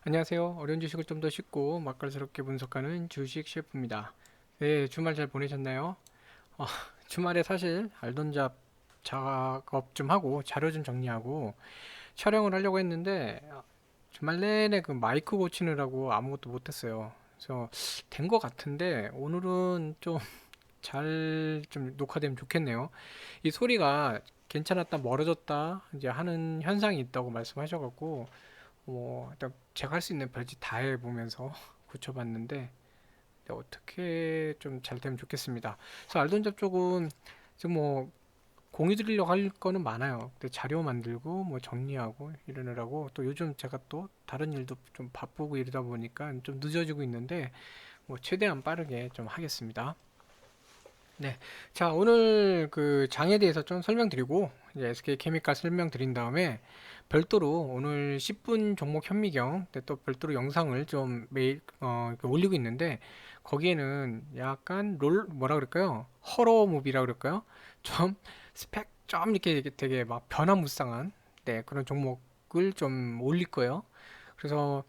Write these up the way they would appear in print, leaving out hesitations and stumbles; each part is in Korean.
안녕하세요. 어려운 지식을 좀 더 쉽고 맛깔스럽게 분석하는 주식 셰프입니다. 네, 주말 잘 보내셨나요? 어, 주말에 사실 알돈잡 작업 좀 하고 자료 좀 정리하고 촬영을 하려고 했는데 주말 내내 그 마이크 고치느라고 아무것도 못했어요. 그래서 된 것 같은데 오늘은 좀 잘 좀 녹화되면 좋겠네요. 이 소리가 괜찮았다 멀어졌다 이제 하는 현상이 있다고 말씀하셔갖고 일단 제가 할 수 있는 별짓 다 해보면서 고쳐봤는데 어떻게 좀 잘 되면 좋겠습니다. 그래서 알돈잡 쪽은 지금 공유 드리려고 할 거는 많아요. 근데 자료 만들고 정리하고 이러느라고 또 요즘 제가 또 다른 일도 좀 바쁘고 이러다 보니까 좀 늦어지고 있는데 최대한 빠르게 좀 하겠습니다. 네. 자, 오늘 그 장에 대해서 좀 설명드리고, 이제 SK케미칼 설명드린 다음에, 별도로 오늘 10분 종목 현미경, 근데 또 별도로 영상을 좀 매일, 이렇게 올리고 있는데, 거기에는 약간 뭐라 그럴까요? 허러 무비라 그럴까요? 좀 스펙 좀 이렇게 되게 막 변화무쌍한, 네, 그런 종목을 좀 올릴 거예요. 그래서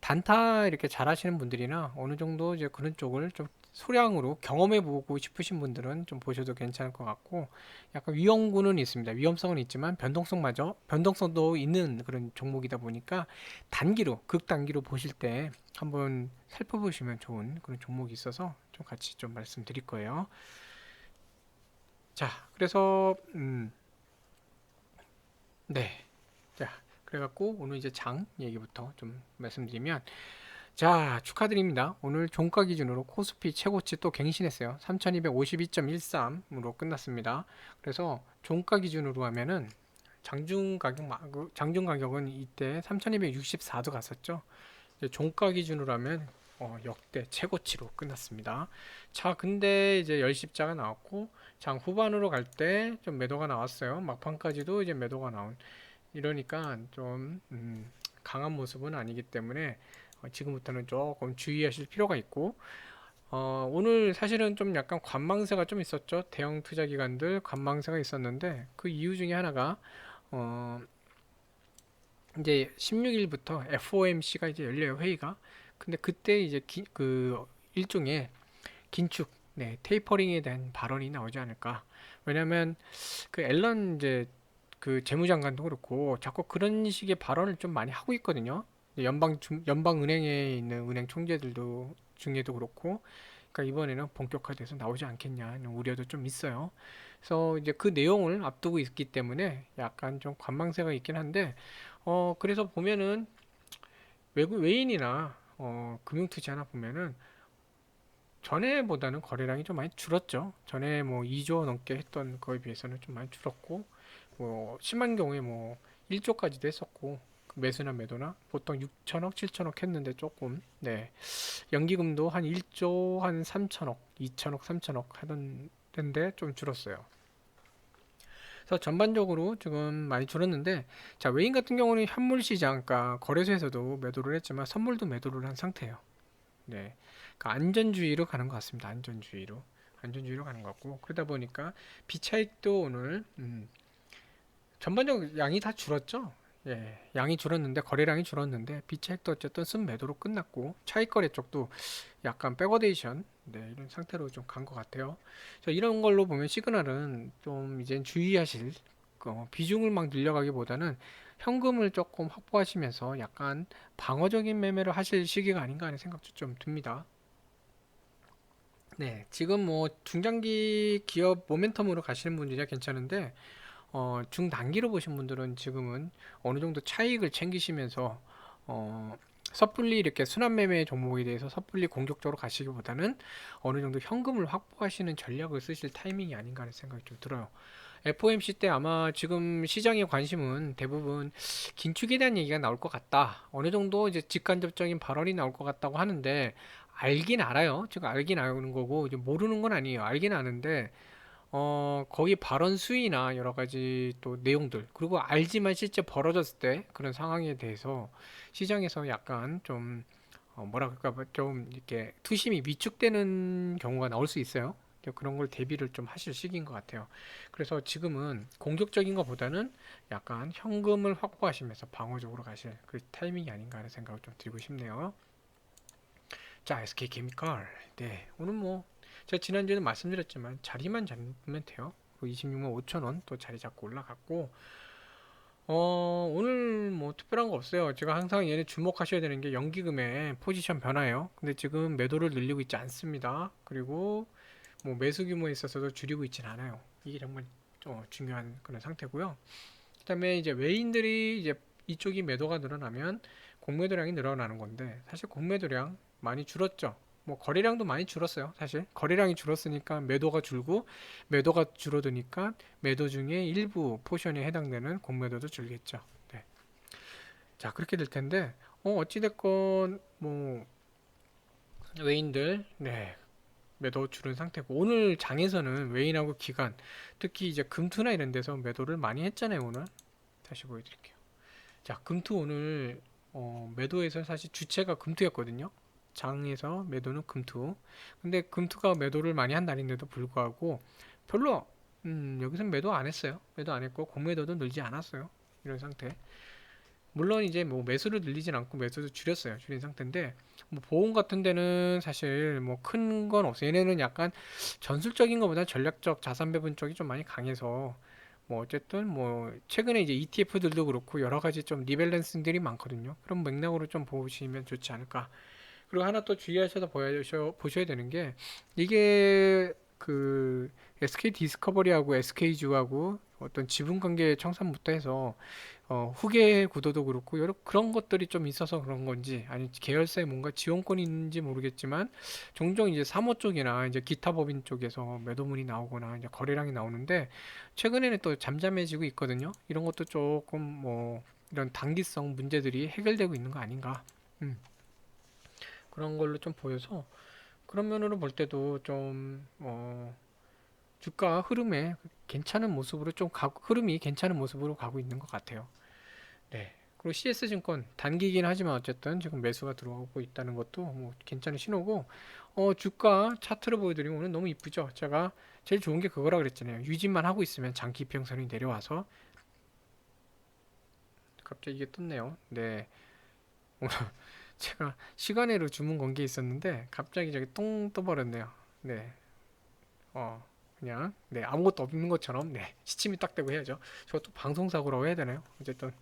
단타 이렇게 잘하시는 분들이나 어느 정도 이제 그런 쪽을 좀 소량으로 경험해 보고 싶으신 분들은 좀 보셔도 괜찮을 것 같고 약간 위험군은 있습니다. 위험성은 있지만 변동성도 있는 그런 종목이다 보니까 단기로 극단기로 보실 때 한번 살펴보시면 좋은 그런 종목이 있어서 좀 같이 좀 말씀드릴 거예요. 자, 그래서 네. 자, 그래갖고 오늘 이제 장 얘기부터 좀 말씀드리면 자, 축하드립니다. 오늘 종가 기준으로 코스피 최고치 또 갱신했어요. 3252.13으로 끝났습니다. 그래서 종가 기준으로 하면은 장중 가격은 이때 3264도 갔었죠. 이제 종가 기준으로 하면 역대 최고치로 끝났습니다. 자, 근데 이제 열십자가 나왔고 장 후반으로 갈 때 좀 매도가 나왔어요. 막판까지도 이제 매도가 나온 이러니까 좀 강한 모습은 아니기 때문에 지금부터는 조금 주의하실 필요가 있고 오늘 사실은 좀 약간 관망세가 좀 있었죠. 대형 투자 기관들 관망세가 있었는데 그 이유 중에 하나가 어, 이제 16일부터 FOMC가 이제 열려요, 회의가. 근데 그때 이제 그 일종의 긴축, 네, 테이퍼링에 대한 발언이 나오지 않을까. 왜냐면 그 앨런 이제 그 재무장관도 그렇고 자꾸 그런 식의 발언을 좀 많이 하고 있거든요. 연방은행에 있는 은행 총재들도 중에도 그렇고, 그러니까 이번에는 본격화돼서 나오지 않겠냐는 우려도 좀 있어요. 그래서 이제 그 내용을 앞두고 있기 때문에 약간 좀 관망세가 있긴 한데, 그래서 보면은 외인이나 금융투자 하나 보면은 전에보다는 거래량이 좀 많이 줄었죠. 전에 2조 넘게 했던 거에 비해서는 좀 많이 줄었고, 심한 경우에 1조까지도 했었고, 그 매수나 매도나 보통 6천억, 7천억 했는데 조금, 네. 연기금도 한 1조, 한 3천억, 2천억, 3천억 하던 데인데 좀 줄었어요. 그래서 전반적으로 지금 많이 줄었는데, 자, 외인 같은 경우는 현물 시장, 그러니까 거래소에서도 매도를 했지만 선물도 매도를 한 상태예요. 네. 그러니까 안전주의로 가는 것 같습니다. 안전주의로 가는 것 같고 그러다 보니까 비차익도 오늘 전반적으로 양이 다 줄었죠. 예, 양이 줄었는데 거래량이 줄었는데 비차익도 어쨌든 순매도로 끝났고 차익 거래 쪽도 약간 백어데이션 네, 이런 상태로 좀 간 것 같아요. 이런 걸로 보면 시그널은 좀 이제 주의하실 비중을 막 늘려가기보다는 현금을 조금 확보하시면서 약간 방어적인 매매를 하실 시기가 아닌가 하는 생각도 좀 듭니다. 네, 지금 중장기 기업 모멘텀으로 가시는 분들이야 괜찮은데 중단기로 보신 분들은 지금은 어느 정도 차익을 챙기시면서 어, 섣불리 이렇게 순환매매 종목에 대해서 섣불리 공격적으로 가시기보다는 어느 정도 현금을 확보하시는 전략을 쓰실 타이밍이 아닌가 하는 생각이 좀 들어요. FOMC 때 아마 지금 시장의 관심은 대부분 긴축에 대한 얘기가 나올 것 같다. 어느 정도 이제 직간접적인 발언이 나올 것 같다고 하는데 알긴 알아요. 지금 알긴 아는 거고 이제 모르는 건 아니에요. 알긴 아는데 거기 발언 수위나 여러 가지 또 내용들, 그리고 알지만 실제 벌어졌을 때 그런 상황에 대해서 시장에서 약간 좀, 뭐라 그럴까, 좀 이렇게 투심이 위축되는 경우가 나올 수 있어요. 이제 그런 걸 대비를 좀 하실 시기인 것 같아요. 그래서 지금은 공격적인 것보다는 약간 현금을 확보하시면서 방어적으로 가실 그 타이밍이 아닌가 하는 생각을 좀 드리고 싶네요. 자, SK케미칼. 네, 오늘 뭐 제가 지난주에는 말씀드렸지만 자리만 잡으면 돼요. 26만 5천 원 또 자리 잡고 올라갔고, 오늘 뭐 특별한 거 없어요. 제가 항상 얘네 주목하셔야 되는 게 연기금의 포지션 변화예요. 근데 지금 매도를 늘리고 있지 않습니다. 그리고 뭐 매수 규모에 있어서도 줄이고 있진 않아요. 이게 정말 중요한 그런 상태고요. 그다음에 이제 외인들이 이제 이쪽이 매도가 늘어나면 공매도량이 늘어나는 건데, 사실 공매도량 많이 줄었죠. 뭐 거래량도 많이 줄었어요. 사실 거래량이 줄었으니까 매도가 줄고, 매도가 줄어드니까 매도 중에 일부 포션에 해당되는 공매도도 줄겠죠. 네. 자, 그렇게 될 텐데 어찌됐건 뭐 외인들, 네, 매도 줄은 상태고, 오늘 장에서는 외인하고 기관, 특히 이제 금투나 이런 데서 매도를 많이 했잖아요. 오늘 다시 보여드릴게요. 자, 금투 오늘 매도에서 사실 주체가 금투였거든요. 장에서 매도는 금투. 근데 금투가 매도를 많이 한 날인데도 불구하고 별로 여기서 매도 안 했어요. 매도 안 했고 공매도도 늘지 않았어요. 이런 상태. 물론 이제 뭐 매수를 늘리진 않고 매수도 줄였어요. 줄인 상태인데, 뭐 보험 같은 데는 사실 뭐 큰 건 없어요. 얘네는 약간 전술적인 것보다 전략적 자산 배분 쪽이 좀 많이 강해서, 뭐 어쨌든 뭐 최근에 이제 ETF들도 그렇고 여러 가지 좀 리밸런싱들이 많거든요. 그런 맥락으로 좀 보시면 좋지 않을까. 그리고 하나 또 주의하셔서 보셔야 되는 게, 이게 그 SK 디스커버리하고 SK주하고 어떤 지분 관계 청산부터 해서 후계 구도도 그렇고 여러 그런 것들이 좀 있어서 그런 건지, 아니 계열사에 뭔가 지원권이 있는지 모르겠지만, 종종 이제 사모 쪽이나 이제 기타 법인 쪽에서 매도문이 나오거나 이제 거래량이 나오는데, 최근에는 또 잠잠해지고 있거든요. 이런 것도 조금 뭐 이런 단기성 문제들이 해결되고 있는 거 아닌가. 음, 그런 걸로 좀 보여서, 그런 면으로 볼 때도 좀 주가 흐름에 괜찮은 모습으로 흐름이 괜찮은 모습으로 가고 있는 것 같아요. 네. 그리고 CS증권 단기긴 하지만 어쨌든 지금 매수가 들어오고 있다는 것도 뭐 괜찮은 신호고, 주가 차트를 보여드리면 오늘 너무 이쁘죠. 제가 제일 좋은 게 그거라 그랬잖아요. 유지만 하고 있으면 장기 이평선이 내려와서, 갑자기 이게 떴네요. 네. 오늘 제가 시간외로 주문 건 게 있었는데 갑자기 저기 똥 떠버렸네요. 네. 그냥 네, 아무것도 없는 것처럼, 네, 시침이 딱 되고 해야죠. 저것도 방송사고라고 해야 되나요? 어쨌든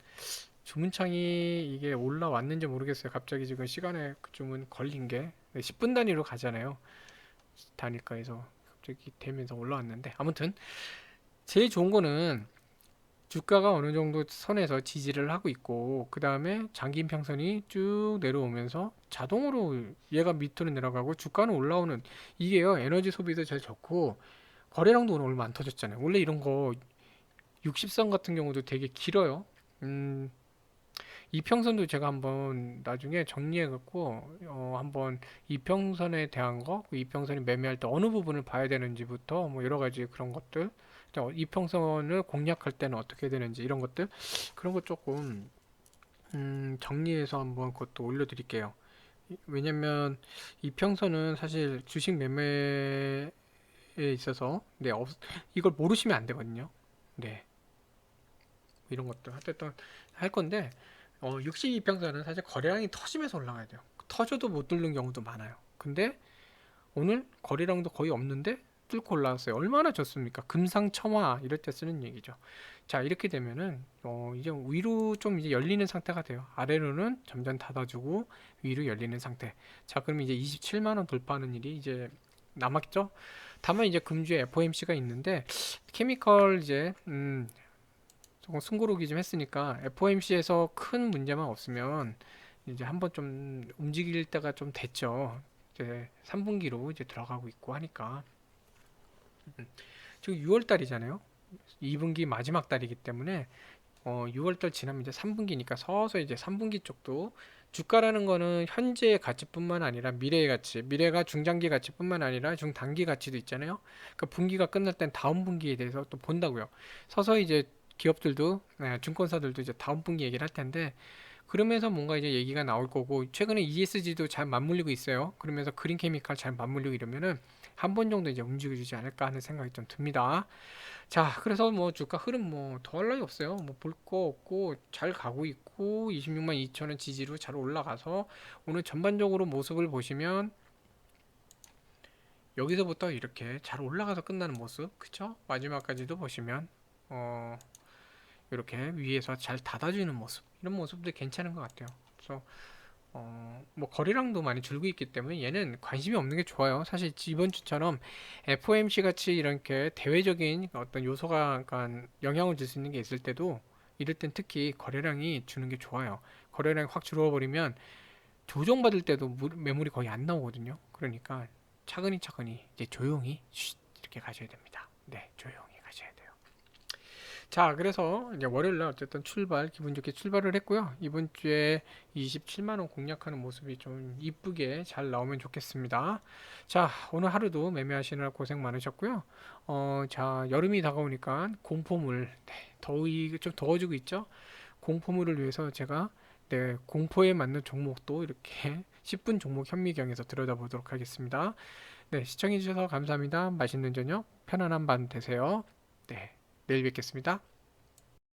주문창이 이게 올라왔는지 모르겠어요. 갑자기 지금 시간에 그 주문 걸린 게, 네, 10분 단위로 가잖아요. 단위가에서 갑자기 되면서 올라왔는데, 아무튼 제일 좋은 거는 주가가 어느 정도 선에서 지지를 하고 있고, 그 다음에 장기 평선이 쭉 내려오면서 자동으로 얘가 밑으로 내려가고 주가는 올라오는, 이게요, 에너지 소비도 제일 좋고 거래량도 오늘 얼마 안 터졌잖아요. 원래 이런 거 60선 같은 경우도 되게 길어요. 이평선도 제가 한번 나중에 정리해갖고 한번 이평선에 대한 거, 그 이평선이 매매할 때 어느 부분을 봐야 되는지부터 뭐 여러 가지 그런 것들, 이평선을 공략할 때는 어떻게 해야 되는지 이런 것들, 그런 거 조금 정리해서 한번 그것도 올려드릴게요. 왜냐면 이평선은 사실 주식 매매에 있어서, 네, 이걸 모르시면 안 되거든요. 네, 이런 것들 하여튼 할 건데, 62평선은 사실 거래량이 터지면서 올라가야 돼요. 터져도 못 뚫는 경우도 많아요. 근데 오늘 거래량도 거의 없는데 뚫고 올라왔어요. 얼마나 좋습니까? 금상첨화 이럴 때 쓰는 얘기죠. 자, 이렇게 되면은 이제 위로 좀 이제 열리는 상태가 돼요. 아래로는 점점 닫아주고 위로 열리는 상태. 자, 그럼 이제 27만 원 돌파하는 일이 이제 남았죠. 다만 이제 금주에 FOMC가 있는데, 케미컬 이제 조금 숨고르기 좀 했으니까 FOMC에서 큰 문제만 없으면 이제 한번 좀 움직일 때가 좀 됐죠. 이제 3분기로 이제 들어가고 있고 하니까. 지금 6월 달이잖아요. 2분기 마지막 달이기 때문에 6월 달 지나면 이제 3분기니까 서서히 이제 3분기 쪽도, 주가라는 거는 현재의 가치뿐만 아니라 미래의 가치, 미래가 중장기 가치뿐만 아니라 중단기 가치도 있잖아요. 그러니까 분기가 끝날 땐 다음 분기에 대해서 또 본다고요. 서서히 이제 기업들도, 네, 증권사들도 이제 다음 분기 얘기를 할 텐데, 그러면서 뭔가 이제 얘기가 나올 거고, 최근에 ESG도 잘 맞물리고 있어요. 그러면서 그린 케미칼 잘 맞물리고 이러면은 한 번 정도 이제 움직여주지 않을까 하는 생각이 좀 듭니다. 자, 그래서 뭐 주가 흐름 뭐 더할 나위 없어요. 뭐 볼 거 없고 잘 가고 있고 26만 2천 원 지지로 잘 올라가서 오늘 전반적으로 모습을 보시면 여기서부터 이렇게 잘 올라가서 끝나는 모습, 그쵸? 마지막까지도 보시면 어 이렇게 위에서 잘 닫아주는 모습, 이런 모습도 괜찮은 것 같아요. 그래서 뭐 거래량도 많이 줄고 있기 때문에 얘는 관심이 없는 게 좋아요. 사실 이번 주처럼 FOMC 같이 이렇게 대외적인 어떤 요소가 약간 영향을 줄 수 있는 게 있을 때도, 이럴 땐 특히 거래량이 주는 게 좋아요. 거래량이 확 줄어버리면 조정받을 때도 매물이 거의 안 나오거든요. 그러니까 차근히 차근히 이제 조용히 이렇게 가셔야 됩니다. 네, 조용히 가셔야 돼요. 자, 그래서 이제 월요일날 어쨌든 기분 좋게 출발을 했고요. 이번 주에 27만 원 공략하는 모습이 좀 이쁘게 잘 나오면 좋겠습니다. 자, 오늘 하루도 매매하시느라 고생 많으셨고요. 자, 여름이 다가오니까 공포물, 네, 더위 좀 더워지고 있죠? 공포물을 위해서 제가, 네, 공포에 맞는 종목도 이렇게 10분 종목 현미경에서 들여다보도록 하겠습니다. 네, 시청해주셔서 감사합니다. 맛있는 저녁, 편안한 밤 되세요. 네, 내일 뵙겠습니다.